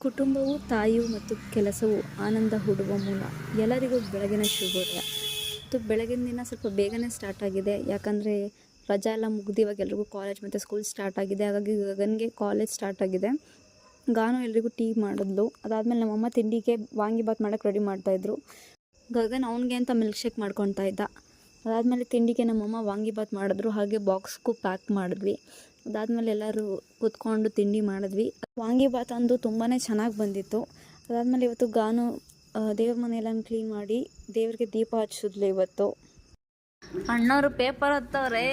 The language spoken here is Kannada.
ಕುಟುಂಬವು ತಾಯಿಯು ಮತ್ತು ಕೆಲಸವು ಆನಂದ ಹೂಡುವ ಮೂಲ. ಎಲ್ಲರಿಗೂ ಬೆಳಗಿನ ಶುಭೋದಯ. ಮತ್ತು ಬೆಳಗಿನ ದಿನ ಸ್ವಲ್ಪ ಬೇಗನೆ ಸ್ಟಾರ್ಟ್ ಆಗಿದೆ, ಯಾಕಂದರೆ ರಜಾ ಎಲ್ಲ ಮುಗಿದು ಇವಾಗ ಎಲ್ರಿಗೂ ಕಾಲೇಜ್ ಮತ್ತು ಸ್ಕೂಲ್ ಸ್ಟಾರ್ಟ್ ಆಗಿದೆ. ಹಾಗಾಗಿ ಗಗನ್ಗೆ ಕಾಲೇಜ್ ಸ್ಟಾರ್ಟ್ ಆಗಿದೆ. ಗಾನು ಎಲ್ರಿಗೂ ಟೀ ಮಾಡಿದ್ಲು. ಅದಾದಮೇಲೆ ನಮ್ಮಮ್ಮ ತಿಂಡಿಗೆ ವಾಂಗಿಬಾತ್ ಮಾಡೋಕ್ಕೆ ರೆಡಿ ಮಾಡ್ತಾಯಿದ್ರು. ಗಗನ್ ಅವನಿಗೆ ಅಂತ ಮಿಲ್ಕ್ ಶೇಕ್ ಮಾಡ್ಕೊತಾ ಇದ್ದ. ಅದಾದಮೇಲೆ ತಿಂಡಿಗೆ ನಮ್ಮಮ್ಮ ವಾಂಗಿಬಾತ್ ಮಾಡಿದ್ರು, ಹಾಗೆ ಬಾಕ್ಸ್ಗೂ ಪ್ಯಾಕ್ ಮಾಡಿದ್ವಿ. ಅದಾದಮೇಲೆ ಎಲ್ಲರೂ ಕೂತ್ಕೊಂಡು ತಿಂಡಿ ಮಾಡಿದ್ವಿ. ವಾಂಗಿಬಾತ್ ಅಂದು ತುಂಬಾ ಚೆನ್ನಾಗಿ ಬಂದಿತ್ತು. ಅದಾದಮೇಲೆ ಇವತ್ತು ಗಾನು ದೇವ್ರ ಮನೆಯೆಲ್ಲ ಕ್ಲೀನ್ ಮಾಡಿ ದೇವ್ರಿಗೆ ದೀಪ ಹಚ್ಚಿದ್ಲು. ಇವತ್ತು ಅಣ್ಣವರು ಪೇಪರ್ ಓದ್ತವ್ರೆ.